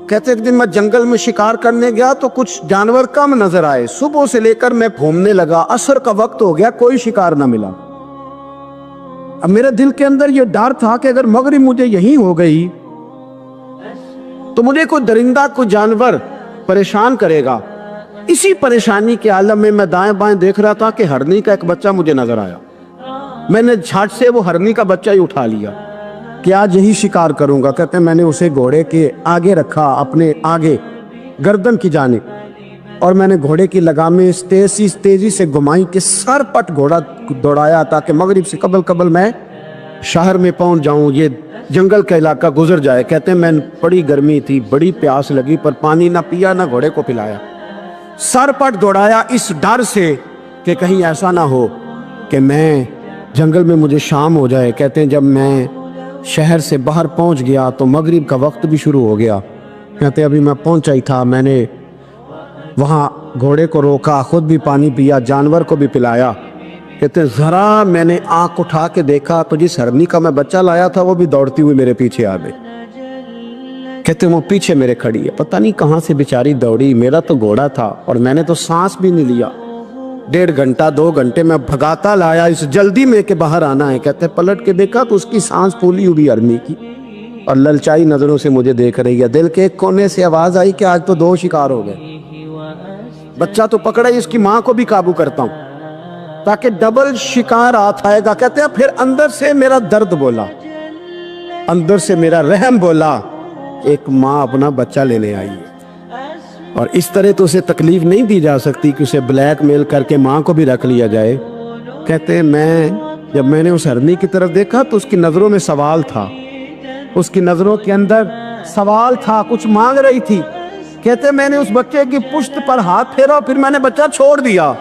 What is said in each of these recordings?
کہتے ایک دن میں جنگل میں شکار کرنے گیا تو کچھ جانور کم نظر آئے، صبح سے لے کر میں گھومنے لگا، عصر کا وقت ہو گیا، کوئی شکار نہ ملا۔ اب میرے دل کے اندر یہ ڈر تھا کہ اگر مغرب مجھے یہیں ہو گئی تو مجھے کوئی درندہ کوئی جانور پریشان کرے گا۔ اسی پریشانی کے عالم میں میں دائیں بائیں دیکھ رہا تھا کہ ہرنی کا ایک بچہ مجھے نظر آیا۔ میں نے جھٹ سے وہ ہرنی کا بچہ ہی اٹھا لیا کہ آج یہی شکار کروں گا۔ کہتے ہیں میں نے اسے گھوڑے کے آگے رکھا، اپنے آگے گردن کی جانب، اور میں نے گھوڑے کی لگامیں اس تیزی سے گھمائی کہ سر پٹ گھوڑا دوڑایا تاکہ مغرب سے قبل میں شہر میں پہنچ جاؤں، یہ جنگل کا علاقہ گزر جائے۔ کہتے ہیں میں بڑی گرمی تھی، بڑی پیاس لگی، پر پانی نہ پیا نہ گھوڑے کو پلایا، سر پٹ دوڑایا اس ڈر سے کہ کہیں ایسا نہ ہو کہ میں جنگل میں مجھے شام ہو جائے۔ کہتے ہیں جب میں شہر سے باہر پہنچ گیا تو مغرب کا وقت بھی شروع ہو گیا۔ کہتے ہیں ابھی میں پہنچا ہی تھا، میں نے وہاں گھوڑے کو روکا، خود بھی پانی پیا، جانور کو بھی پلایا۔ کہتے ہیں ذرا میں نے آنکھ اٹھا کے دیکھا تو جس ہرنی کا میں بچہ لایا تھا وہ بھی دوڑتی ہوئی میرے پیچھے آ گئی۔ کہتے ہیں وہ پیچھے میرے کھڑی ہے، پتہ نہیں کہاں سے بیچاری دوڑی، میرا تو گھوڑا تھا اور میں نے تو سانس بھی نہیں لیا۔ 1.5 گھنٹہ 2 گھنٹے میں بھگاتا لایا اس جلدی میں کہ باہر آنا ہے۔ کہتے ہیں پلٹ کے دیکھا تو اس کی سانس پھولی ہوئی ہرنی کی اور للچائی نظروں سے مجھے دیکھ رہی ہے۔ دل کے ایک کونے سے آواز آئی کہ آج تو 2 شکار ہو گئے۔ بچہ تو پکڑا ہی، اس کی ماں کو بھی قابو کرتا ہوں تاکہ ڈبل شکار آئے گا۔ کہتے ہیں پھر اندر سے میرا درد بولا، اندر سے میرا رحم بولا، ایک ماں اپنا بچہ لینے آئی ہے اور اس طرح تو اسے تکلیف نہیں دی جا سکتی کہ اسے بلیک میل کر کے ماں کو بھی رکھ لیا جائے۔ کہتے ہیں جب میں نے اس ہرنی کی طرف دیکھا تو اس کی نظروں میں سوال تھا، اس کی نظروں کے اندر سوال تھا، کچھ مانگ رہی تھی۔ کہتے ہیں میں نے اس بچے کی پشت پر ہاتھ پھیرا، پھر میں نے بچہ چھوڑ دیا۔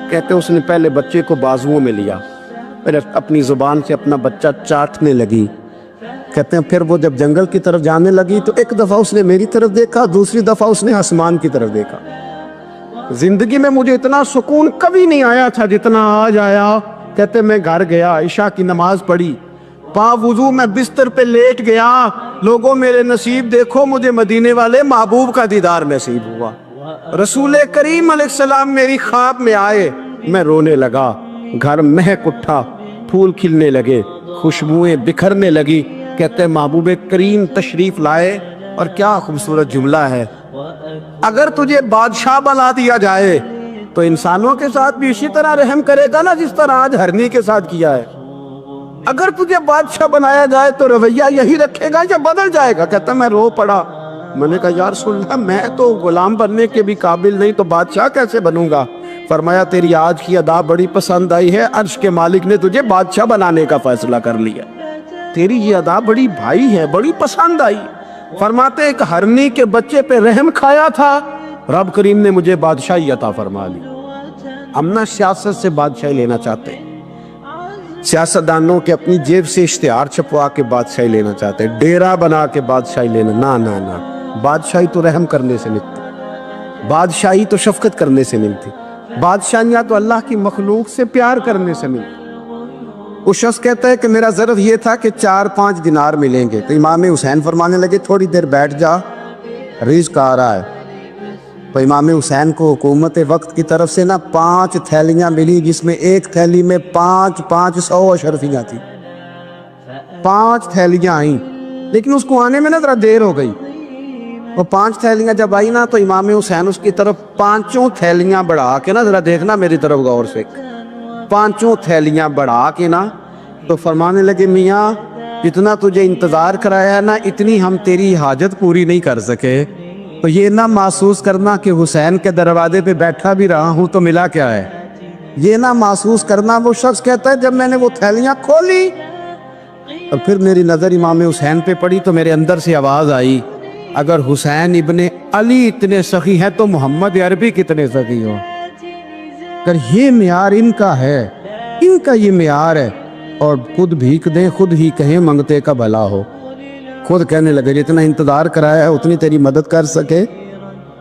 کہتے ہیں اس نے پہلے بچے کو بازوؤں میں لیا، پھر اپنی زبان سے اپنا بچہ چاٹنے لگی۔ کہتے ہیں پھر وہ جب جنگل کی طرف جانے لگی تو ایک دفعہ اس نے میری طرف دیکھا، دوسری دفعہ اس نے آسمان کی طرف دیکھا۔ زندگی میں مجھے اتنا سکون کبھی نہیں آیا تھا جتنا آج آیا۔ کہتے ہیں میں گھر گیا، عشاء کی نماز پڑھی، وضو میں بستر پہ لیٹ گیا، لوگوں میرے نصیب دیکھو، مجھے مدینے والے محبوب کا دیدار نصیب ہوا۔ رسول کریم علیہ السلام میری خواب میں آئے، میں رونے لگا، گھر مہک اٹھا، پھول کھلنے لگے، خوشبوئیں بکھرنے لگی۔ کہتے ہیں محبوب کریم تشریف لائے، اور کیا خوبصورت جملہ ہے، اگر تجھے بادشاہ بنا دیا جائے تو انسانوں کے ساتھ بھی اسی طرح رحم کرے گا نا جس طرح آج ہرنی کے ساتھ کیا ہے۔ اگر تجھے بادشاہ بنایا جائے تو رویہ یہی رکھے گا یا بدل جائے گا؟ کہتا میں رو پڑا، میں نے کہا یا رسول اللہ میں تو غلام بننے کے بھی قابل نہیں، تو بادشاہ کیسے بنوں گا؟ فرمایا تیری آج کی ادا بڑی پسند آئی ہے، عرش کے مالک نے تجھے بادشاہ بنانے کا فیصلہ کر لیا، تیری یہ ادا بڑی بھائی ہے، بڑی پسند آئی۔ فرماتے ایک ہرنی کے بچے پہ رحم کھایا تھا، رب کریم نے مجھے بادشاہی عطا فرما لی۔ ہم نہ سیاست سے بادشاہی لینا چاہتے، سیاستدانوں کے اپنی جیب سے اشتہار چھپوا کے بادشاہی لینا چاہتے، ڈیرا بنا کے بادشاہی لینا، نہ بادشاہی تو رحم کرنے سے ملتی، بادشاہی تو شفقت کرنے سے ملتی، بادشاہیاں تو اللہ کی مخلوق سے پیار کرنے سے ملتی۔ وہ شخص کہتا ہے کہ میرا ظرف یہ تھا کہ 4-5 دینار ملیں گے، تو امام حسین فرمانے لگے تھوڑی دیر بیٹھ جا، رزق آ رہا ہے۔ تو امام حسین کو حکومت وقت کی طرف سے 5 تھیلیاں ملی، جس میں ایک تھیلی میں 500 اشرفیاں تھی، 5 تھیلیاں آئیں، لیکن اس کو آنے میں ذرا دیر ہو گئی۔ وہ 5 تھیلیاں جب آئی تو امام حسین اس کی طرف 5 تھیلیاں بڑھا کے ذرا دیکھنا میری طرف غور سے، 5 تھیلیاں بڑھا کے تو فرمانے لگے میاں جتنا تجھے انتظار کرایا ہے اتنی ہم تیری حاجت پوری نہیں کر سکے، تو یہ نہ محسوس کرنا کہ حسین کے دروازے پہ بیٹھا بھی رہا ہوں تو ملا کیا ہے، یہ نہ محسوس کرنا۔ وہ شخص کہتا ہے جب میں نے وہ تھیلیاں کھولی اور پھر میری نظر امام حسین پہ پڑی تو میرے اندر سے آواز آئی، اگر حسین ابن علی اتنے سخی ہیں تو محمد عربی کتنے سخی ہو۔ اگر یہ معیار ان کا ہے، ان کا یہ معیار ہے، اور خود بھیک دیں خود ہی کہیں منگتے کا بھلا ہو، خود کہنے لگے جتنا انتظار کرایا ہے اتنی تیری مدد کر سکے۔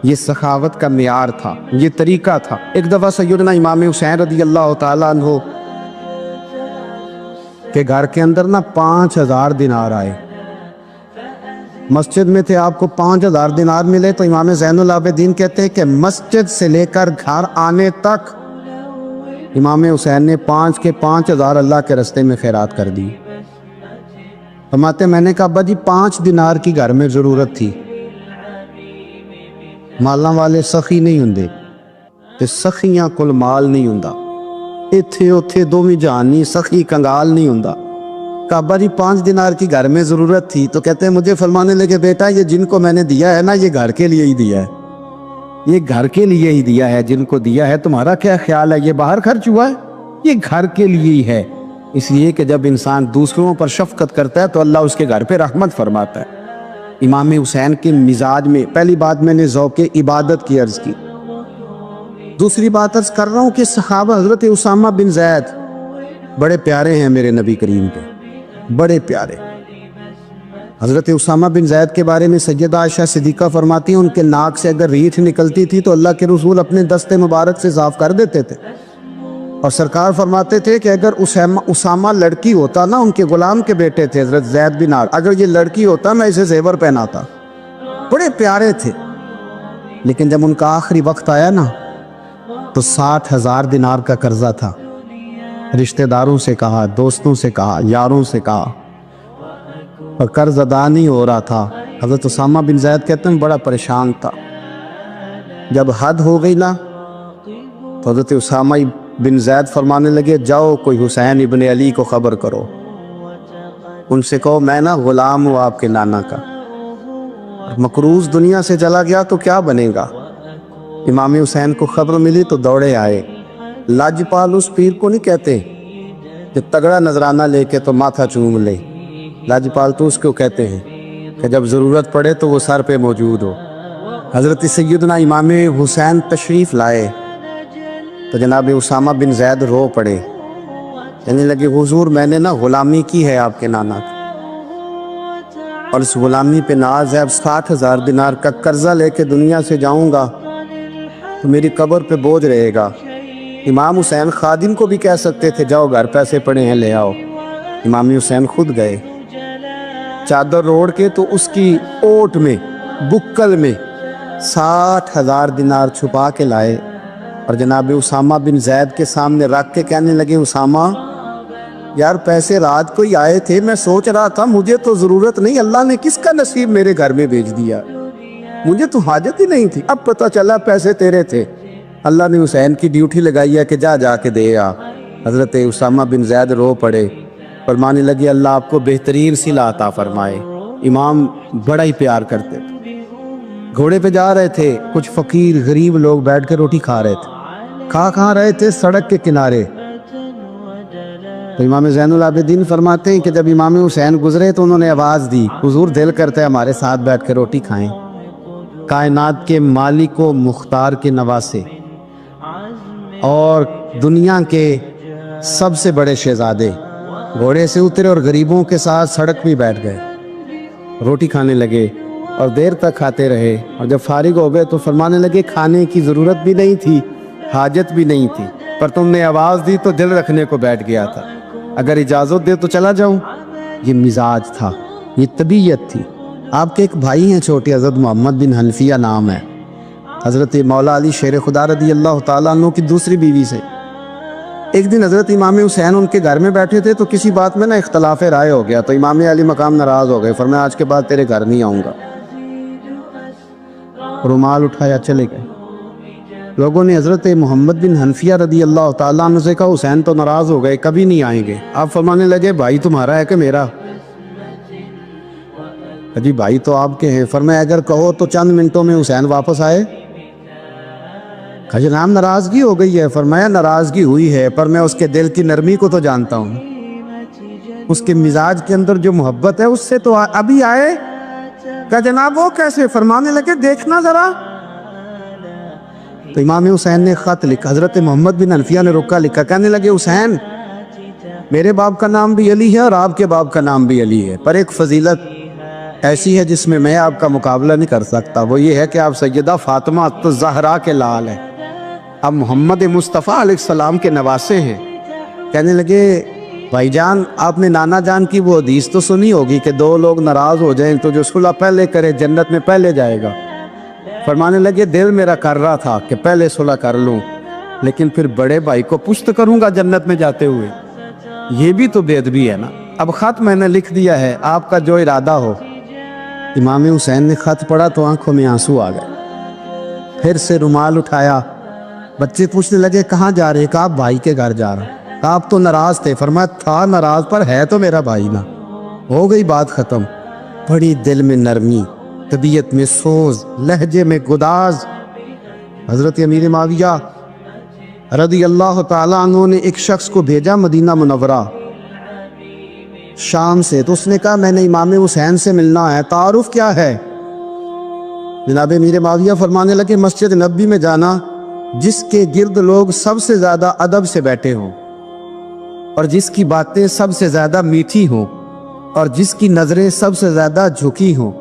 یہ سخاوت کا معیار تھا، یہ طریقہ تھا۔ ایک دفعہ سیدنا امام حسین رضی اللہ تعالیٰ عنہ کے گھر کے اندر 5000 دینار آئے، مسجد میں تھے، آپ کو 5000 دینار ملے تو امام زین العابدین کہتے ہیں کہ مسجد سے لے کر گھر آنے تک امام حسین نے 5 کے 5000 اللہ کے راستے میں خیرات کر دی۔ فرماتے میں نے کہا ابا جی 5 دینار کی گھر میں ضرورت تھی، مالاں والے سخی نہیں ہوندے تے سخیاں کل مال نہیں ہوندا، ایتھے اوتھے دوویں جہانی سخی کنگال نہیں ہوندا۔ کہا ابا جی 5 دینار کی گھر میں ضرورت تھی، تو کہتے ہیں مجھے فرمانے لگے بیٹا یہ جن کو میں نے دیا ہے نا یہ گھر کے لیے ہی دیا ہے، یہ گھر کے لیے ہی دیا ہے، جن کو دیا ہے تمہارا کیا خیال ہے یہ باہر خرچ ہوا ہے؟ یہ گھر کے لیے ہی ہے۔ اس لیے کہ جب انسان دوسروں پر شفقت کرتا ہے تو اللہ اس کے گھر پہ رحمت فرماتا ہے۔ امام حسین کے مزاج میں پہلی بات میں نے ذوق عبادت کی عرض کی، دوسری بات عرض کر رہا ہوں کہ صحابہ حضرت اسامہ بن زید بڑے پیارے ہیں میرے نبی کریم کے، بڑے پیارے۔ حضرت اسامہ بن زید کے بارے میں سیدہ عائشہ صدیقہ فرماتی ہیں ان کے ناک سے اگر ریٹھ نکلتی تھی تو اللہ کے رسول اپنے دست مبارک سے صاف کر دیتے تھے، اور سرکار فرماتے تھے کہ اگر اسامہ لڑکی ہوتا نا، ان کے غلام کے بیٹے تھے حضرت زید بن عامر، اگر یہ لڑکی ہوتا میں اسے زیور پہناتا۔ بڑے پیارے تھے، لیکن جب ان کا آخری وقت آیا نا تو 60,000 دینار کا قرضہ تھا، رشتہ داروں سے کہا، دوستوں سے کہا، یاروں سے کہا، اور قرض ادا نہیں ہو رہا تھا۔ حضرت اسامہ بن زید کہتے ہیں بڑا پریشان تھا۔ جب حد ہو گئی نا تو حضرت اسامہ بن زید فرمانے لگے جاؤ کوئی حسین ابن علی کو خبر کرو، ان سے کہو میں نا غلام ہوں آپ کے نانا کا، مقروض دنیا سے چلا گیا تو کیا بنے گا۔ امام حسین کو خبر ملی تو دوڑے آئے۔ لاجپال اس پیر کو نہیں کہتے جو تگڑا نذرانہ لے کے تو ماتھا چوم لے، لاجپال تو اس کو کہتے ہیں کہ جب ضرورت پڑے تو وہ سر پہ موجود ہو۔ حضرت سیدنا امام حسین تشریف لائے تو جناب اسامہ بن زید رو پڑے، کہنے لگے حضور میں نے نا غلامی کی ہے آپ کے نانا کی، اور اس غلامی پہ ناز ہے، اب 60,000 دینار کا قرضہ لے کے دنیا سے جاؤں گا تو میری قبر پہ بوجھ رہے گا۔ امام حسین خادم کو بھی کہہ سکتے تھے جاؤ گھر پیسے پڑے ہیں لے آؤ، امام حسین خود گئے، چادر اوڑھ کے تو اس کی اوٹ میں بکل میں 60,000 دینار چھپا کے لائے، اور جناب اسامہ بن زید کے سامنے رکھ کے کہنے لگے اسامہ یار پیسے رات کو ہی آئے تھے، میں سوچ رہا تھا مجھے تو ضرورت نہیں، اللہ نے کس کا نصیب میرے گھر میں بھیج دیا، مجھے تو حاجت ہی نہیں تھی، اب پتہ چلا پیسے تیرے تھے، اللہ نے حسین کی ڈیوٹی لگائی ہے کہ جا کے دے آ۔ حضرت اسامہ بن زید رو پڑے، فرمانے لگے اللہ آپ کو بہترین صلہ عطا فرمائے۔ امام بڑا ہی پیار کرتے تھے، گھوڑے پہ جا رہے تھے، کچھ فقیر غریب لوگ بیٹھ کے روٹی کھا رہے تھے، کھا رہے تھے سڑک کے کنارے، تو امام زین العابدین فرماتے ہیں کہ جب امام حسین گزرے تو انہوں نے آواز دی حضور دل کرتا ہے ہمارے ساتھ بیٹھ کے روٹی کھائیں۔ کائنات کے مالک و مختار کے نواسے اور دنیا کے سب سے بڑے شہزادے گھوڑے سے اترے اور غریبوں کے ساتھ سڑک پہ بیٹھ گئے، روٹی کھانے لگے اور دیر تک کھاتے رہے، اور جب فارغ ہو گئے تو فرمانے لگے کھانے کی ضرورت بھی نہیں تھی، حاجت بھی نہیں تھی، پر تم نے آواز دی تو دل رکھنے کو بیٹھ گیا تھا، اگر اجازت دے تو چلا جاؤں۔ یہ مزاج تھا، یہ طبیعت تھی۔ آپ کے ایک بھائی ہیں چھوٹے حضرت محمد بن حنفیہ نام ہے، حضرت مولا علی شیر خدا رضی اللہ تعالیٰ عنہ کی دوسری بیوی سے۔ ایک دن حضرت امام حسین ان کے گھر میں بیٹھے تھے تو کسی بات میں نا اختلاف رائے ہو گیا، تو امام علی مقام ناراض ہو گئے، فرمایا آج کے بعد تیرے گھر نہیں آؤں گا، رومال اٹھایا چلے گئے۔ لوگوں نے حضرت محمد بن حنفیہ رضی اللہ تعالیٰ عنہ سے کہا حسین تو ناراض ہو گئے کبھی نہیں آئیں گے، آپ فرمانے لگے بھائی تمہارا ہے کہ میرا؟ جی بھائی تو آپ کے ہیں۔ فرمایا اگر کہو تو چند منٹوں میں حسین واپس آئے؟ کہا جناب ناراضگی ہو گئی ہے۔ فرمایا ناراضگی ہوئی ہے پر میں اس کے دل کی نرمی کو تو جانتا ہوں، اس کے مزاج کے اندر جو محبت ہے اس سے تو ابھی آئے۔ کہا جناب وہ کیسے؟ فرمانے لگے دیکھنا ذرا۔ تو امام حسین نے خط لکھا، حضرت محمد بن حنفیہ نے رکا لکھا، کہنے لگے حسین میرے باپ کا نام بھی علی ہے اور آپ کے باپ کا نام بھی علی ہے، پر ایک فضیلت ایسی ہے جس میں میں آپ کا مقابلہ نہیں کر سکتا، وہ یہ ہے کہ آپ سیدہ فاطمہ الزہرا کے لال ہیں، آپ محمد مصطفیٰ علیہ السلام کے نواسے ہیں۔ کہنے لگے بھائی جان آپ نے نانا جان کی وہ حدیث تو سنی ہوگی کہ دو لوگ ناراض ہو جائیں تو جو صلح پہلے کرے جنت میں پہلے جائے گا. فرمانے لگے دل میرا کر رہا تھا کہ پہلے صلح کر لوں، لیکن پھر بڑے بھائی کو پشت کروں گا جنت میں جاتے ہوئے. یہ بھی تو بے ادبی ہے نا. اب خط میں نے لکھ دیا ہے، آپ کا جو ارادہ ہو. امام حسین نے خط پڑھا تو آنکھوں میں آنسو آ گئے. پھر سے رومال اٹھایا. بچے پوچھنے لگے کہاں جا رہے؟ کہا بھائی کے گھر جا رہا. کہا آپ تو ناراض تھے. فرمایا تھا ناراض پر ہے تو میرا بھائی نا. ہو گئی بات ختم. بڑی دل میں نرمی، طبیعت میں سوز، لہجے میں گداز. حضرت امیر معاویہ رضی اللہ تعالیٰ عنہ نے ایک شخص کو بھیجا مدینہ منورہ شام سے. تو اس نے کہا میں نے امام حسین سے ملنا ہے، تعارف کیا ہے؟ جناب امیر معاویہ فرمانے لگے مسجد نبوی میں جانا جس کے گرد لوگ سب سے زیادہ ادب سے بیٹھے ہوں، اور جس کی باتیں سب سے زیادہ میٹھی ہوں، اور جس کی نظریں سب سے زیادہ جھکی ہوں،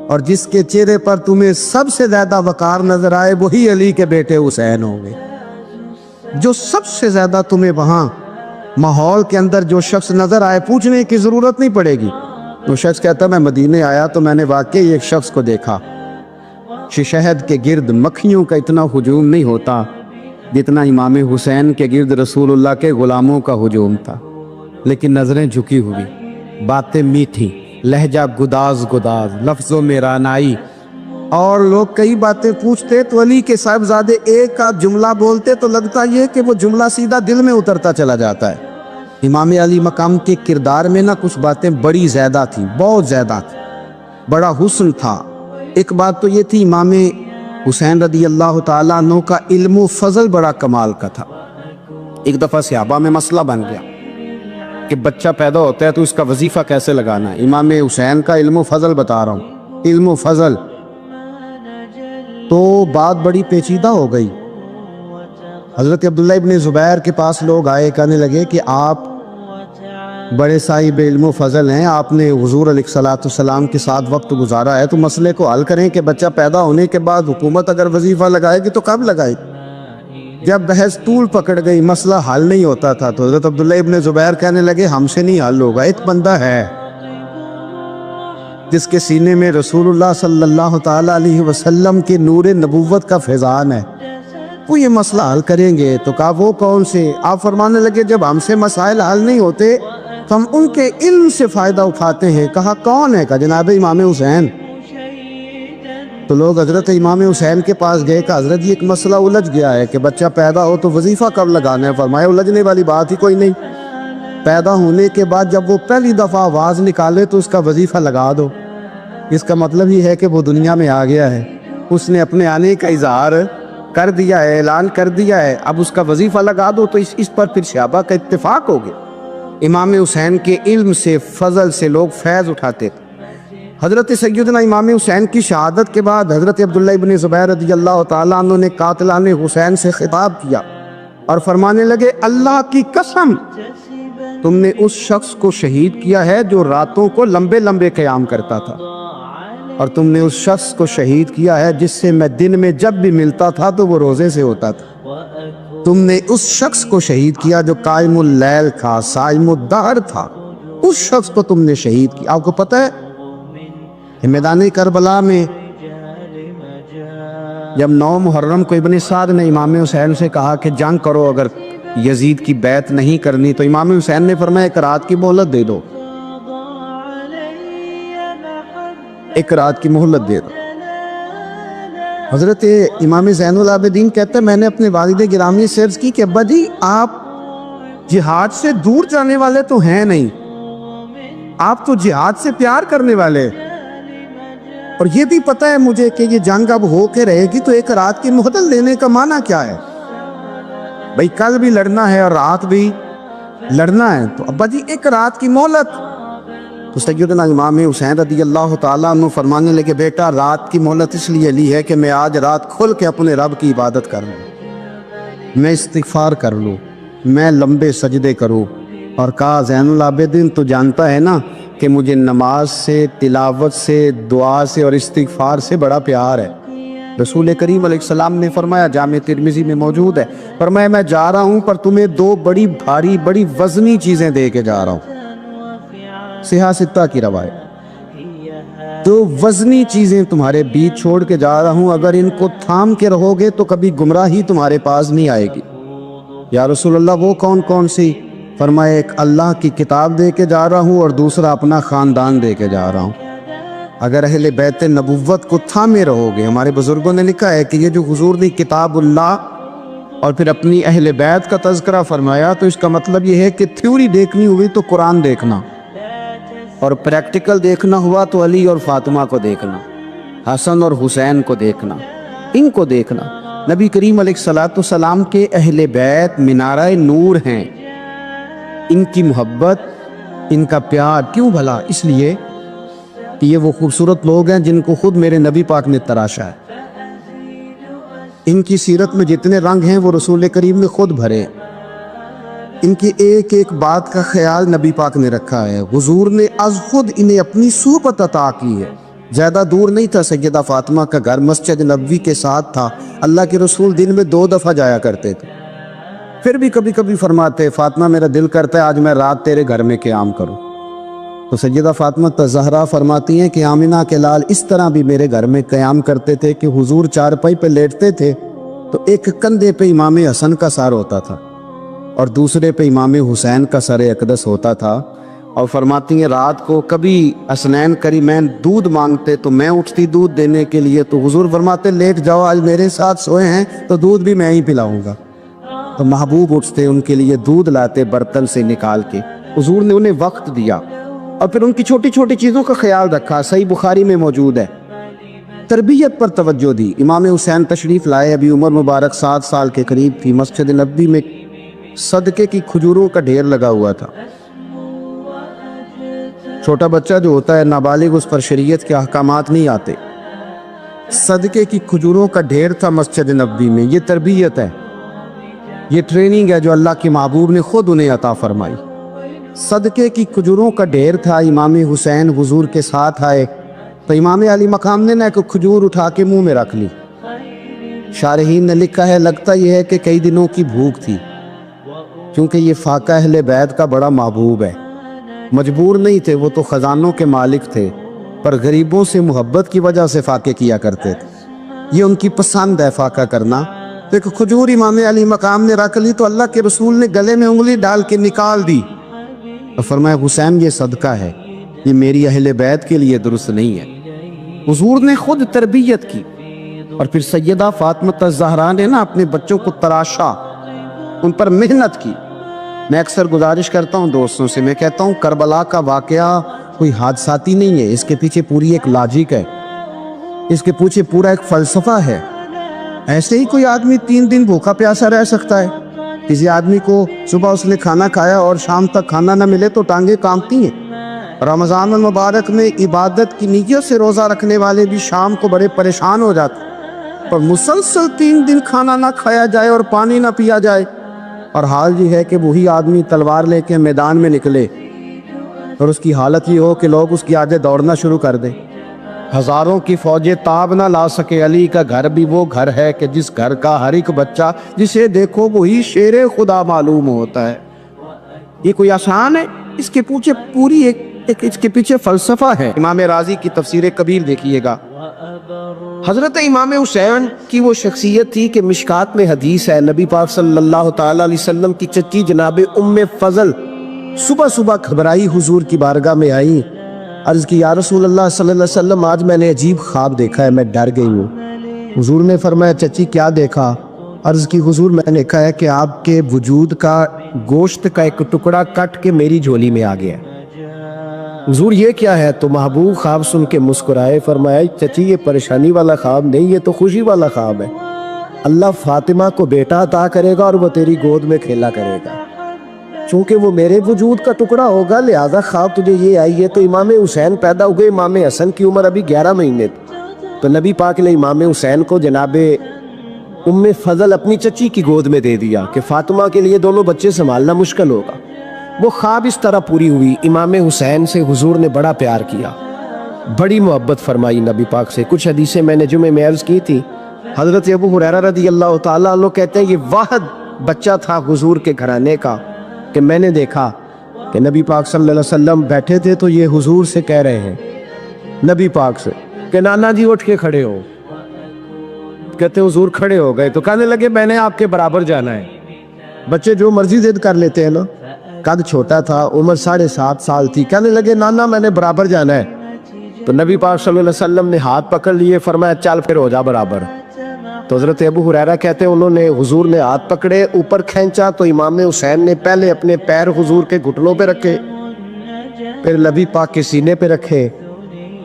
اور جس کے چہرے پر تمہیں سب سے زیادہ وقار نظر آئے، وہی علی کے بیٹے حسین ہوں گے. جو سب سے زیادہ تمہیں وہاں ماحول کے اندر جو شخص نظر آئے، پوچھنے کی ضرورت نہیں پڑے گی. وہ شخص کہتا میں مدینے آیا تو میں نے واقعی ایک شخص کو دیکھا. شہد کے گرد مکھیوں کا اتنا ہجوم نہیں ہوتا جتنا امام حسین کے گرد رسول اللہ کے غلاموں کا ہجوم تھا. لیکن نظریں جھکی ہوئی، باتیں میٹھی، لہجہ گداز گداز، لفظوں میں رانائی. اور لوگ کئی باتیں پوچھتے تو علی کے صاحبزادے ایک آدھ جملہ بولتے تو لگتا یہ کہ وہ جملہ سیدھا دل میں اترتا چلا جاتا ہے. امام علی مقام کے کردار میں نہ کچھ باتیں بڑی زیادہ تھیں، بہت زیادہ تھیں. بڑا حسن تھا. ایک بات تو یہ تھی امام حسین رضی اللہ تعالیٰ عنہ کا علم و فضل بڑا کمال کا تھا. ایک دفعہ صحابہ میں مسئلہ بن گیا کہ بچہ پیدا ہوتا ہے تو اس کا وظیفہ کیسے لگانا ہے. امام حسین کا علم و فضل بتا رہا ہوں، علم و فضل. تو بات بڑی پیچیدہ ہو گئی. حضرت عبداللہ ابن زبیر کے پاس لوگ آئے، کہنے لگے کہ آپ بڑے صاحب علم و فضل ہیں، آپ نے حضور علیہ الصلوۃ والسلام کے ساتھ وقت گزارا ہے، تو مسئلے کو حل کریں کہ بچہ پیدا ہونے کے بعد حکومت اگر وظیفہ لگائے گی تو کب لگائے گی؟ جب بحث طول پکڑ گئی، مسئلہ حل نہیں ہوتا تھا، تو حضرت عبداللہ ابن زبیر کہنے لگے ہم سے نہیں حل ہوگا. ایک بندہ ہے جس کے سینے میں رسول اللہ صلی اللہ تعالیٰ علیہ وسلم کے نور نبوت کا فیضان ہے، وہ یہ مسئلہ حل کریں گے. تو کہا وہ کون سے؟ آپ فرمانے لگے جب ہم سے مسائل حل نہیں ہوتے تو ہم ان کے علم سے فائدہ اٹھاتے ہیں. کہا کون ہے؟ کہا جناب امام حسین. تو لوگ حضرت امام حسین کے پاس گئے کہ حضرت یہ ایک مسئلہ الجھ گیا ہے کہ بچہ پیدا ہو تو وظیفہ کب لگانا ہے. فرمایا الجھنے والی بات ہی کوئی نہیں. پیدا ہونے کے بعد جب وہ پہلی دفعہ آواز نکالے تو اس کا وظیفہ لگا دو. اس کا مطلب یہ ہے کہ وہ دنیا میں آ گیا ہے، اس نے اپنے آنے کا اظہار کر دیا ہے، اعلان کر دیا ہے، اب اس کا وظیفہ لگا دو. تو اس پر پھر صحابہ کا اتفاق ہو گیا. امام حسین کے علم سے، فضل سے لوگ فیض اٹھاتے تھے. حضرت سیدنا امام حسین کی شہادت کے بعد حضرت عبداللہ ابن زبیر رضی اللہ تعالیٰ عنہ نے قاتلان حسین سے خطاب کیا اور فرمانے لگے اللہ کی قسم تم نے اس شخص کو شہید کیا ہے جو راتوں کو لمبے لمبے قیام کرتا تھا، اور تم نے اس شخص کو شہید کیا ہے جس سے میں دن میں جب بھی ملتا تھا تو وہ روزے سے ہوتا تھا. تم نے اس شخص کو شہید کیا جو قائم اللیل تھا، صائم الدہر تھا. اس شخص کو تم نے شہید کیا. آپ کو پتہ ہے کہ میدان کربلا میں جب 9 محرم کو ابن سعد نے امام حسین سے کہا کہ جنگ کرو، اگر یزید کی بیعت نہیں کرنی تو امام حسین نے فرمایا ایک رات کی مہلت دے دو، ایک رات کی مہلت دے دو. حضرت امام زین العابدین کہتے ہیں میں نے اپنے والد گرامی سے عرض کی کہ ابا جی آپ جہاد سے دور جانے والے تو ہیں نہیں، آپ تو جہاد سے پیار کرنے والے، اور یہ بھی پتہ ہے مجھے کہ یہ جنگ اب ہو کے رہے گی، تو ایک رات کی مہلت لینے کا معنی کیا ہے؟ بھئی کل بھی لڑنا ہے اور رات بھی لڑنا ہے، تو ابا جی ایک رات کی مہلت. تو سیدنا امام حسین رضی اللہ تعالیٰ عنہ فرمانے لگے بیٹا رات کی مہلت اس لیے لی ہے کہ میں آج رات کھل کے اپنے رب کی عبادت کر لوں، میں استغفار کر لوں، میں لمبے سجدے کروں. اور کہا زین العابدین تو جانتا ہے نا کہ مجھے نماز سے، تلاوت سے، دعا سے اور استغفار سے بڑا پیار ہے، رسول کریم علیہ السلام نے فرمایا، جامع ترمذی میں موجود ہے، فرمایا میں جا رہا ہوں پر تمہیں دو بڑی بھاری بڑی وزنی چیزیں دے کے جا رہا ہوں، صحیح ستہ کی روایت، دو وزنی چیزیں تمہارے بیچ چھوڑ کے جا رہا ہوں، اگر ان کو تھام کے رہو گے تو کبھی گمراہی تمہارے پاس نہیں آئے گی۔ یا رسول اللہ وہ کون کون سی؟ فرمایا ایک اللہ کی کتاب دے کے جا رہا ہوں اور دوسرا اپنا خاندان دے کے جا رہا ہوں۔ اگر اہل بیت نبوت کو تھامے رہو گے، ہمارے بزرگوں نے لکھا ہے کہ یہ جو حضور نے کتاب اللہ اور پھر اپنی اہل بیت کا تذکرہ فرمایا، تو اس کا مطلب یہ ہے کہ تھیوری دیکھنی ہوئی تو قرآن دیکھنا، اور پریکٹیکل دیکھنا ہوا تو علی اور فاطمہ کو دیکھنا، حسن اور حسین کو دیکھنا، ان کو دیکھنا۔ نبی کریم علیہ الصلوۃ والسلام کے اہل بیت مینارہ نور ہیں، ان کی محبت، ان کا پیار کیوں بھلا؟ اس لیے کہ یہ وہ خوبصورت لوگ ہیں جن کو خود میرے نبی پاک نے تراشا ہے۔ ان کی سیرت میں جتنے رنگ ہیں وہ رسول کریم نے خود بھرے، ان کی ایک ایک بات کا خیال نبی پاک نے رکھا ہے، حضور نے از خود انہیں اپنی صحبت عطا کی ہے۔ زیادہ دور نہیں تھا سیدہ فاطمہ کا گھر، مسجد نبوی کے ساتھ تھا، اللہ کے رسول دن میں 2 دفعہ جایا کرتے تھے، پھر بھی کبھی کبھی فرماتے فاطمہ میرا دل کرتا ہے آج میں رات تیرے گھر میں قیام کروں، تو سیدہ فاطمہ الزہرا فرماتی ہیں کہ آمنہ کے لال اس طرح بھی میرے گھر میں قیام کرتے تھے کہ حضور چارپائی پہ لیٹتے تھے تو ایک کندھے پہ امام حسن کا سر ہوتا تھا اور دوسرے پہ امام حسین کا سر اقدس ہوتا تھا، اور فرماتی ہیں رات کو کبھی حسنین کریمین دودھ مانگتے تو میں اٹھتی دودھ دینے کے لیے، تو حضور فرماتے لیٹ جاؤ آج میرے ساتھ سوئے ہیں تو دودھ بھی میں ہی پلاؤں گا، تو محبوب اٹھتے ان کے لیے دودھ لاتے برتن سے نکال کے، حضور نے انہیں وقت دیا اور پھر ان کی چھوٹی چھوٹی چیزوں کا خیال رکھا۔ صحیح بخاری میں موجود ہے، تربیت پر توجہ دی۔ امام حسین تشریف لائے، ابھی عمر مبارک 7 سال کے قریب تھی، مسجد نبوی میں صدقے کی کھجوروں کا ڈھیر لگا ہوا تھا۔ چھوٹا بچہ جو ہوتا ہے نابالغ، اس پر شریعت کے احکامات نہیں آتے، صدقے کی کھجوروں کا ڈھیر تھا مسجد نبوی میں۔ یہ تربیت ہے، یہ ٹریننگ ہے جو اللہ کے محبوب نے خود انہیں عطا فرمائی۔ صدقے کی کھجوروں کا ڈھیر تھا، امام حسین حضور کے ساتھ آئے تو امام علی مقام نے نہ ایک کھجور اٹھا کے منہ میں رکھ لی۔ شارحین نے لکھا ہے لگتا یہ ہے کہ کئی دنوں کی بھوک تھی، کیونکہ یہ فاقہ اہل بیت کا بڑا محبوب ہے، مجبور نہیں تھے، وہ تو خزانوں کے مالک تھے، پر غریبوں سے محبت کی وجہ سے فاقے کیا کرتے تھے، یہ ان کی پسند ہے فاقہ کرنا۔ تو ایک کھجور امام علی مقام نے رکھ لی تو اللہ کے رسول نے گلے میں انگلی ڈال کے نکال دی اور فرمایا حسین یہ صدقہ ہے، یہ میری اہل بیت کے لیے درست نہیں ہے۔ حضور نے خود تربیت کی، اور پھر سیدہ فاطمہ الزہرا نے نا اپنے بچوں کو تراشا، ان پر محنت کی۔ میں اکثر گزارش کرتا ہوں دوستوں سے، میں کہتا ہوں کربلا کا واقعہ کوئی حادثاتی نہیں ہے، اس کے پیچھے پوری ایک لاجک ہے، اس کے پیچھے پورا ایک فلسفہ ہے۔ ایسے ہی کوئی آدمی 3 دن بھوکا پیاسا رہ سکتا ہے؟ کسی آدمی کو صبح اس نے کھانا کھایا اور شام تک کھانا نہ ملے تو ٹانگیں کانپتی ہیں۔ رمضان المبارک میں عبادت کی نیت سے روزہ رکھنے والے بھی شام کو بڑے پریشان ہو جاتے ہیں، پر مسلسل 3 دن کھانا نہ کھایا جائے اور پانی نہ پیا جائے، اور حال یہ ہے کہ وہی آدمی تلوار لے کے میدان میں نکلے اور اس کی حالت یہ ہو کہ لوگ اس کی آگے دوڑنا شروع کر دیں، ہزاروں کی فوجیں تاب نہ لا سکے۔ علی کا گھر بھی وہ گھر ہے کہ جس گھر کا ہر ایک بچہ جسے دیکھو وہی شیر خدا معلوم ہوتا ہے۔ یہ کوئی آسان ہے؟ اس کے پیچھے پوری ایک اس کے پیچھے فلسفہ ہے۔ امام راضی کی تفسیر کبیر دیکھیے گا، حضرت امام حسین کی وہ شخصیت تھی کہ مشکات میں حدیث ہے، نبی پاک صلی اللہ تعالی علیہ وسلم کی چچی جناب ام فضل صبح صبح گھبرائی حضور کی بارگاہ میں آئی، عرض کی یا رسول اللہ صلی اللہ علیہ وسلم آج میں نے عجیب خواب دیکھا ہے، میں ڈر گئی ہوں۔ حضور نے فرمایا چچی کیا دیکھا؟ عرض کی حضور میں نے کہا ہے کہ آپ کے وجود کا گوشت کا ایک ٹکڑا کٹ کے میری جھولی میں آ گیا۔ حضور یہ کیا ہے؟ تو محبوب خواب سن کے مسکرائے، فرمایا چچی یہ پریشانی والا خواب نہیں، یہ تو خوشی والا خواب ہے، اللہ فاطمہ کو بیٹا عطا کرے گا اور وہ تیری گود میں کھیلا کرے گا، چونکہ وہ میرے وجود کا ٹکڑا ہوگا لہذا خواب تجھے یہ آئی ہے۔ تو امام حسین پیدا ہوئے، امام حسن کی عمر ابھی 11 مہینے تھی، تو نبی پاک نے امام حسین کو جناب ام فضل اپنی چچی کی گود میں دے دیا کہ فاطمہ کے لیے دونوں بچے سنبھالنا مشکل ہوگا۔ وہ خواب اس طرح پوری ہوئی۔ امام حسین سے حضور نے بڑا پیار کیا، بڑی محبت فرمائی نبی پاک سے۔ کچھ حدیثیں میں نے جمعے میں عرض کی تھی، حضرت ابو ہریرہ رضی اللہ تعالیٰ عنہ کہتے ہیں یہ واحد بچہ تھا حضور کے گھرانے کا کہ میں نے دیکھا کہ نبی پاک صلی اللہ علیہ وسلم بیٹھے تھے تو یہ حضور سے کہہ رہے ہیں، نبی پاک سے کہ نانا جی اٹھ کے کھڑے ہو. کہتے حضور کھڑے ہو گئے تو کہنے لگے میں نے آپ کے برابر جانا ہے. بچے جو مرضی ضد کر لیتے ہیں نا. قد چھوٹا تھا، عمر 7.5 سال تھی. کہنے لگے نانا میں نے برابر جانا ہے. تو نبی پاک صلی اللہ علیہ وسلم نے ہاتھ پکڑ لیے، فرمایا چل پھر ہو جا برابر. تو حضرت ابو ہریرہ کہتے ہیں انہوں نے حضور نے ہاتھ پکڑے اوپر کھینچا تو امام حسین نے پہلے اپنے پیر حضور کے گھٹنوں پہ رکھے، پھر نبی پاک کے سینے پہ رکھے،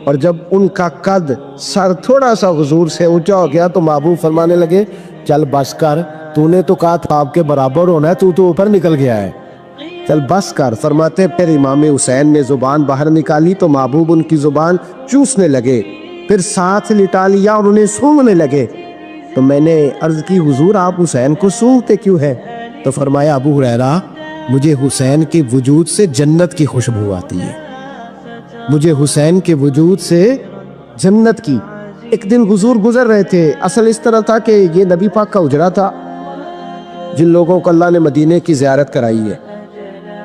اور جب ان کا قد سر تھوڑا سا حضور سے اونچا ہو گیا تو محبوب فرمانے لگے چل بس کر، تو نے تو کہا تھا آپ کے برابر ہونا ہے، تو اوپر نکل گیا ہے، چل بس کر. فرماتے پھر امام حسین نے زبان باہر نکالی تو محبوب ان کی زبان چوسنے لگے، پھر ساتھ لٹا لیا اور انہیں سونگھنے لگے. تو میں نے عرض کی حضور آپ حسین کو سونگھتے کیوں ہے؟ تو فرمایا ابو ہریرہ مجھے حسین کے وجود سے جنت کی خوشبو آتی ہے، مجھے حسین کے وجود سے جنت کی. ایک دن حضور گزر رہے تھے، اصل اس طرح تھا کہ یہ نبی پاک کا حجرہ تھا. جن لوگوں کو اللہ نے مدینے کی زیارت کرائی ہے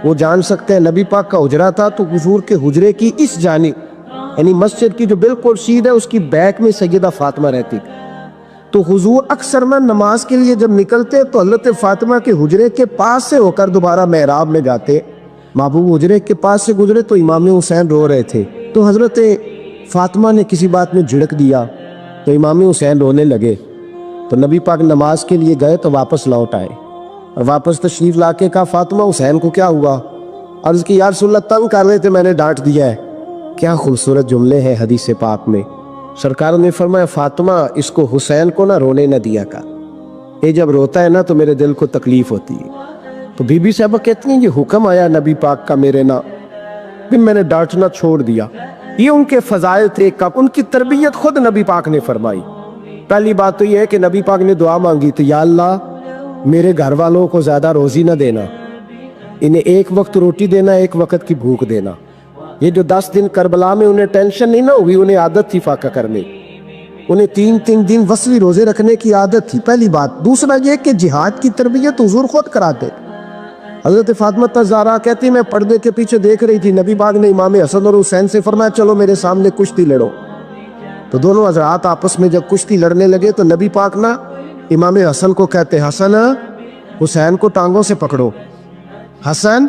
وہ جان سکتے ہیں نبی پاک کا حجرہ تھا. تو حضور کے حجرے کی اس جانب یعنی مسجد کی جو بالکل سیدھ ہے اس کی بیک میں سیدہ فاطمہ رہتی. تو حضور اکثر میں نماز کے لیے جب نکلتے تو حضرت فاطمہ کے حجرے کے پاس سے ہو کر دوبارہ محراب میں جاتے. محبوب حجرے کے پاس سے گزرے تو امام حسین رو رہے تھے، تو حضرت فاطمہ نے کسی بات میں جھڑک دیا تو امام حسین رونے لگے. تو نبی پاک نماز کے لیے گئے تو واپس لوٹ آئے اور واپس تشریف لا کے کہا فاطمہ حسین کو کیا ہوا؟ عرض کی یا رسول اللہ تنگ کر رہے تھے میں نے ڈانٹ دیا ہے. کیا خوبصورت جملے ہیں حدیث پاک میں. سرکار نے فرمایا فاطمہ اس کو حسین کو نہ رونے نہ دیا کر، یہ جب روتا ہے نا تو میرے دل کو تکلیف ہوتی ہے. تو بی بی صاحبہ کہتی ہیں یہ حکم آیا نبی پاک کا میرے نا، پھر میں نے ڈانٹنا چھوڑ دیا. یہ ان کے فضائل تھے، ان کی تربیت خود نبی پاک نے فرمائی. پہلی بات تو یہ ہے کہ نبی پاک نے دعا مانگی تو یا اللہ میرے گھر والوں کو زیادہ روزی نہ دینا، انہیں ایک وقت روٹی دینا، ایک وقت کی بھوک دینا. یہ جو 10 دن کربلا میں انہیں ٹینشن نہیں نہ ہوئی، انہیں عادت تھی فاقہ کرنے، انہیں 3 دن وصلی روزے رکھنے کی عادت تھی. پہلی بات. دوسرا یہ کہ جہاد کی تربیت حضور خود کراتے. حضرت فاطمہ الزہرا کہتی میں پردے کے پیچھے دیکھ رہی تھی، نبی پاک نے امام حسن اور حسین سے فرمایا چلو میرے سامنے کشتی لڑو. تو دونوں حضرات آپس میں جب کشتی لڑنے لگے تو نبی پاک نا امام حسن کو کہتے حسن حسین کو ٹانگوں سے پکڑو، حسن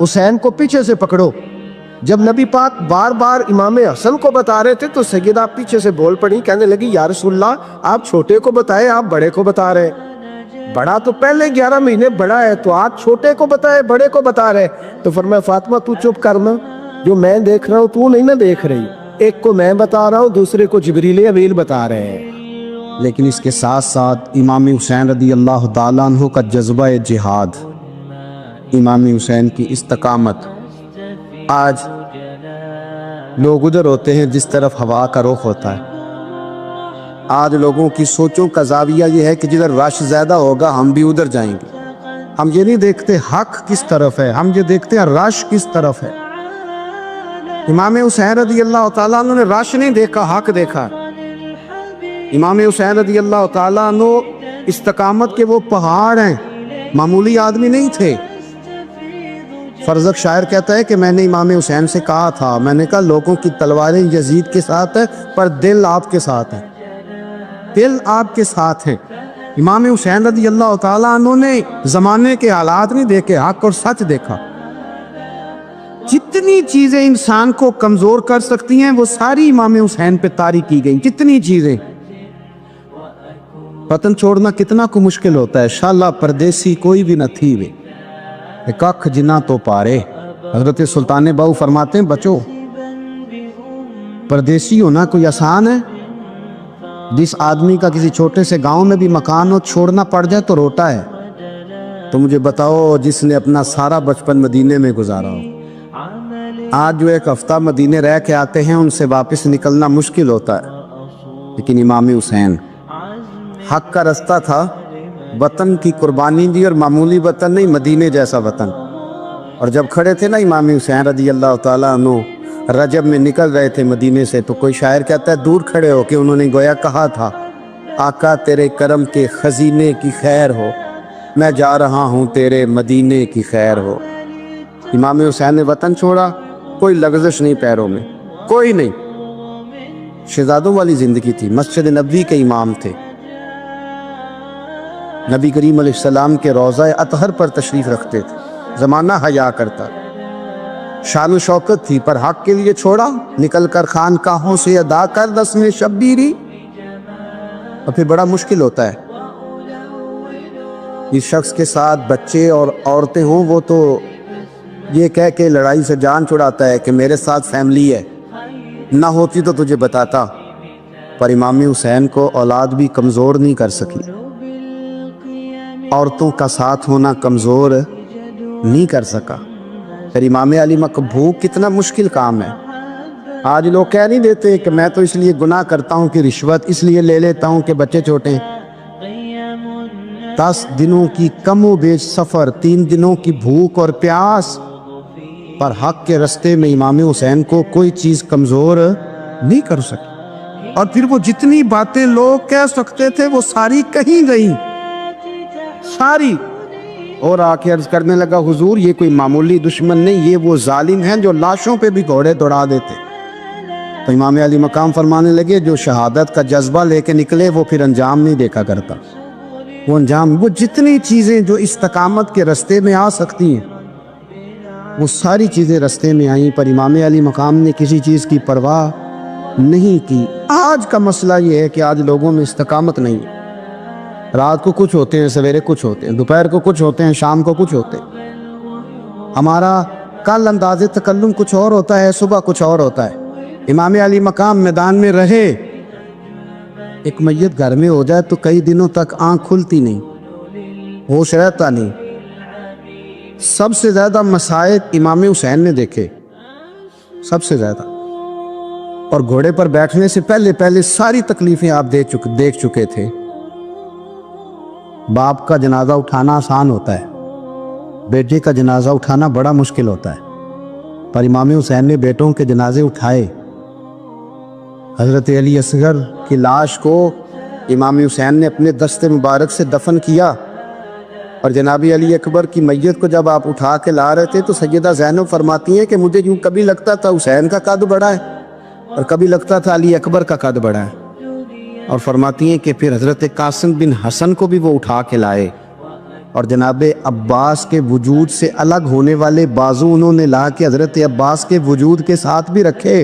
حسین کو پیچھے سے پکڑو. جب نبی پاک بار بار امام حسن کو بتا رہے تھے تو سیدہ پیچھے سے بول پڑی، کہنے لگی یا رسول اللہ آپ چھوٹے کو بتائے آپ بڑے کو بتا رہے. بڑا تو پہلے 11 مہینے بڑا ہے تو آپ چھوٹے کو بتائے بڑے کو بتا رہے. تو فرمایا فاطمہ تو چپ کرنا، جو میں دیکھ رہا ہوں تو نہیں نہ دیکھ رہی، ایک کو میں بتا رہا ہوں دوسرے کو جبریل امین بتا رہے ہیں. لیکن اس کے ساتھ ساتھ امام حسین رضی اللہ تعالیٰ عنہ کا جذبہ جہاد، امام حسین کی استقامت. آج لوگ ادھر ہوتے ہیں جس طرف ہوا کا رخ ہوتا ہے. آج لوگوں کی سوچوں کا زاویہ یہ ہے کہ جدھر رش زیادہ ہوگا ہم بھی ادھر جائیں گے. ہم یہ نہیں دیکھتے حق کس طرف ہے، ہم یہ دیکھتے ہیں رش کس طرف ہے. امام حسین رضی اللہ تعالیٰ عنہ نے رش نہیں دیکھا، حق دیکھا. امام حسین رضی اللہ تعالیٰ عنہ استقامت کے وہ پہاڑ ہیں، معمولی آدمی نہیں تھے. فرزق شاعر کہتا ہے کہ میں نے امام حسین سے کہا تھا، میں نے کہا لوگوں کی تلواریں یزید کے ساتھ ہے پر دل آپ کے ساتھ ہے، دل آپ کے ساتھ ہے. امام حسین رضی اللہ تعالیٰ عنہ نے زمانے کے حالات نہیں دیکھے، حق اور سچ دیکھا. جتنی چیزیں انسان کو کمزور کر سکتی ہیں وہ ساری امام حسین پہ طاری کی گئی. جتنی چیزیں، وطن چھوڑنا کتنا کو مشکل ہوتا ہے. شالا پردیسی کوئی بھی نہ تھی وے کخ جنا تو پارے. حضرت سلطان باؤ فرماتے ہیں بچو پردیسی ہونا کوئی آسان ہے؟ جس آدمی کا کسی چھوٹے سے گاؤں میں بھی مکان ہو چھوڑنا پڑ جائے تو روتا ہے. تو مجھے بتاؤ جس نے اپنا سارا بچپن مدینے میں گزارا ہو، آج جو ایک ہفتہ مدینے رہ کے آتے ہیں ان سے واپس نکلنا مشکل ہوتا ہے. لیکن امام حسین حق کا رستہ تھا، وطن کی قربانی دی، اور معمولی وطن نہیں مدینے جیسا وطن. اور جب کھڑے تھے نا امام حسین رضی اللہ تعالیٰ عنہ رجب میں نکل رہے تھے مدینے سے، تو کوئی شاعر کہتا ہے دور کھڑے ہو کے انہوں نے گویا کہا تھا آقا تیرے کرم کے خزینے کی خیر ہو، میں جا رہا ہوں تیرے مدینے کی خیر ہو۔ امام حسین نے وطن چھوڑا، کوئی لغزش نہیں پیروں میں، کوئی نہیں۔ شہزادوں والی زندگی تھی، مسجد نبوی کے امام تھے، نبی کریم علیہ السلام کے روضہ اطہر پر تشریف رکھتے تھے، زمانہ حیا کرتا، شان و شوکت تھی، پر حق کے لیے چھوڑا، نکل کر خانقاہوں سے ادا کر رسم شبیری۔ اور پھر بڑا مشکل ہوتا ہے، جس شخص کے ساتھ بچے اور عورتیں ہوں وہ تو یہ کہہ کے لڑائی سے جان چھڑاتا ہے کہ میرے ساتھ فیملی ہے، نہ ہوتی تو تجھے بتاتا، پر امام حسین کو اولاد بھی کمزور نہیں کر سکی، عورتوں کا ساتھ ہونا کمزور نہیں کر سکا۔ پھر امام علی مقبوق کتنا مشکل کام ہے۔ آج لوگ کہہ نہیں دیتے کہ میں تو اس لیے گناہ کرتا ہوں کہ رشوت اس لیے لے لیتا ہوں کہ بچے چھوٹے ہیں۔ 10 دنوں کی کم و بیش سفر، 3 دنوں کی بھوک اور پیاس، پر حق کے رستے میں امام حسین کو کوئی چیز کمزور نہیں کر سکی۔ اور پھر وہ جتنی باتیں لوگ کہہ سکتے تھے وہ ساری کہیں گئی، ساری۔ اور آ کے عرض کرنے لگا حضور یہ کوئی معمولی دشمن نہیں، یہ وہ ظالم ہیں جو لاشوں پہ بھی گھوڑے دوڑا دیتے۔ تو امام علی مقام فرمانے لگے جو شہادت کا جذبہ لے کے نکلے وہ پھر انجام نہیں دیکھا کرتا، وہ انجام، وہ جتنی چیزیں جو استقامت کے رستے میں آ سکتی ہیں وہ ساری چیزیں رستے میں آئیں، پر امام علی مقام نے کسی چیز کی پرواہ نہیں کی۔ آج کا مسئلہ یہ ہے کہ آج لوگوں میں استقامت نہیں ہے، رات کو کچھ ہوتے ہیں، سویرے کچھ ہوتے ہیں، دوپہر کو کچھ ہوتے ہیں، شام کو کچھ ہوتے ہیں۔ ہمارا کل انداز تکلم کچھ اور ہوتا ہے، صبح کچھ اور ہوتا ہے۔ امام علی مقام میدان میں رہے، ایک میت گھر میں ہو جائے تو کئی دنوں تک آنکھ کھلتی نہیں، ہوش رہتا نہیں۔ سب سے زیادہ مسائل امام حسین نے دیکھے، سب سے زیادہ، اور گھوڑے پر بیٹھنے سے پہلے ساری تکلیفیں آپ دیکھ چکے تھے۔ باپ کا جنازہ اٹھانا آسان ہوتا ہے، بیٹے کا جنازہ اٹھانا بڑا مشکل ہوتا ہے، پر امام حسین نے بیٹوں کے جنازے اٹھائے۔ حضرت علی اصغر کی لاش کو امام حسین نے اپنے دست مبارک سے دفن کیا، اور جناب علی اکبر کی میت کو جب آپ اٹھا کے لا رہے تھے تو سیدہ زینب فرماتی ہیں کہ مجھے یوں کبھی لگتا تھا حسین کا قد بڑا ہے اور کبھی لگتا تھا علی اکبر کا قد بڑا ہے، اور فرماتی ہیں کہ پھر حضرت قاسم بن حسن کو بھی وہ اٹھا کے لائے، اور جناب عباس کے وجود سے الگ ہونے والے بازو انہوں نے لا کے حضرت عباس کے وجود کے ساتھ بھی رکھے۔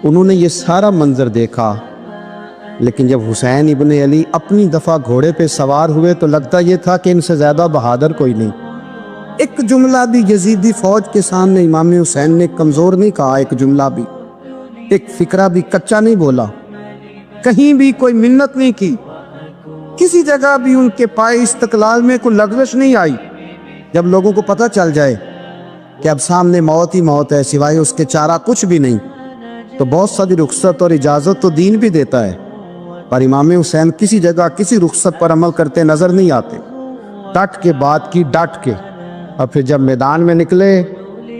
انہوں نے یہ سارا منظر دیکھا، لیکن جب حسین ابن علی اپنی دفعہ گھوڑے پہ سوار ہوئے تو لگتا یہ تھا کہ ان سے زیادہ بہادر کوئی نہیں۔ ایک جملہ بھی یزیدی فوج کے سامنے امام حسین نے کمزور نہیں کہا، ایک جملہ بھی، ایک فکرہ بھی کچا نہیں بولا، کہیں بھی کوئی منت نہیں کی، کسی جگہ بھی ان کے پائے استقلال میں کوئی لغزش نہیں آئی۔ جب لوگوں کو پتہ چل جائے کہ اب سامنے موت ہی موت ہے، سوائے اس کے چارہ کچھ بھی نہیں، تو بہت ساری رخصت اور اجازت تو دین بھی دیتا ہے، پر امام حسین کسی جگہ کسی رخصت پر عمل کرتے نظر نہیں آتے، ڈٹ کے بات کی، ڈٹ کے۔ اور پھر جب میدان میں نکلے،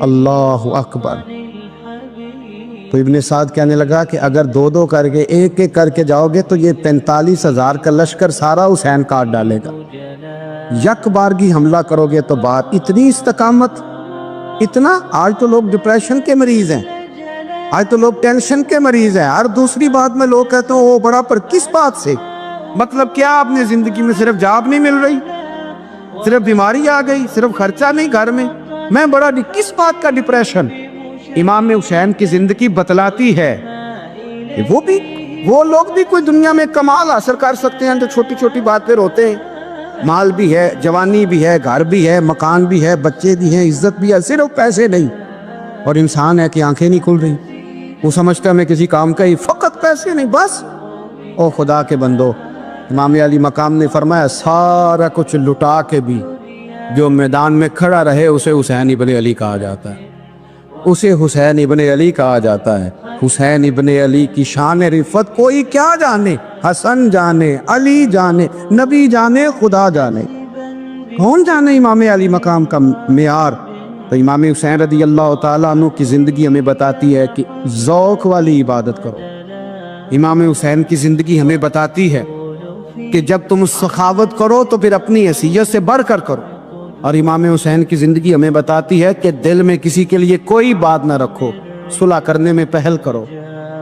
اللہ اکبر، تو ابن سعد کہنے لگا کہ اگر 2 کر کے، ایک کر کے جاؤ گے تو یہ 45,000 کا لشکر سارا حسین کاٹ ڈالے گا، یک بارگی حملہ کرو گے تو بات۔ اتنی استقامت، اتنا۔ آج تو لوگ ڈپریشن کے مریض ہیں، آج تو لوگ ٹینشن کے مریض ہیں، ہر دوسری بات میں لوگ کہتے ہیں وہ بڑا، پر کس بات سے؟ مطلب کیا آپ نے زندگی میں صرف جاب نہیں مل رہی، صرف بیماری آ گئی، صرف خرچہ نہیں گھر میں بڑا، کس بات کا ڈپریشن؟ امام حسین کی زندگی بتلاتی ہے وہ لوگ بھی کوئی دنیا میں کمال حاصل کر سکتے ہیں جو چھوٹی چھوٹی بات پہ روتے ہیں۔ مال بھی ہے، جوانی بھی ہے، گھر بھی ہے، مکان بھی ہے، بچے بھی ہیں، عزت بھی ہے، صرف پیسے نہیں۔ اور انسان ہے کہ آنکھیں نہیں کھل رہی، وہ سمجھتا ہے میں کسی کام کا ہی، فقط پیسے نہیں بس۔ او خدا کے بندو، امام علی مقام نے فرمایا سارا کچھ لٹا کے بھی جو میدان میں کھڑا رہے اسے حسین ابن علی کہا جاتا ہے، اسے حسین ابن علی کہا جاتا ہے۔ حسین ابن علی کی شان رفت کوئی کیا جانے، حسن جانے، علی جانے، نبی جانے، خدا جانے، کون جانے امام علی مقام کا معیار۔ تو امام حسین رضی اللہ تعالیٰ عنہ کی زندگی ہمیں بتاتی ہے کہ ذوق والی عبادت کرو، امام حسین کی زندگی ہمیں بتاتی ہے کہ جب تم سخاوت کرو تو پھر اپنی حیثیت سے بڑھ کر کرو، اور امام حسین کی زندگی ہمیں بتاتی ہے کہ دل میں کسی کے لیے کوئی بات نہ رکھو، صلح کرنے میں پہل کرو،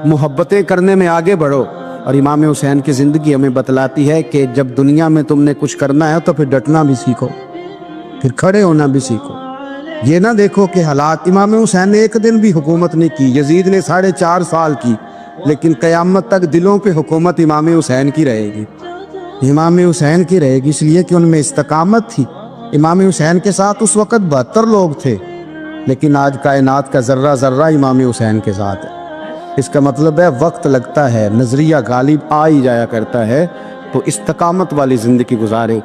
محبتیں کرنے میں آگے بڑھو۔ اور امام حسین کی زندگی ہمیں بتلاتی ہے کہ جب دنیا میں تم نے کچھ کرنا ہے تو پھر ڈٹنا بھی سیکھو، پھر کھڑے ہونا بھی سیکھو۔ یہ نہ دیکھو کہ حالات، امام حسین نے ایک دن بھی حکومت نہیں کی، یزید نے 4.5 سال کی، لیکن قیامت تک دلوں پہ حکومت امام حسین کی رہے گی، امام حسین کی رہے گی، اس لیے کہ ان میں استقامت تھی۔ امام حسین کے ساتھ اس وقت 72 لوگ تھے، لیکن آج کائنات کا ذرہ ذرہ امام حسین کے ساتھ ہے۔ اس کا مطلب ہے وقت لگتا ہے، نظریہ غالب آ ہی جایا کرتا ہے، تو استقامت والی زندگی گزاریں۔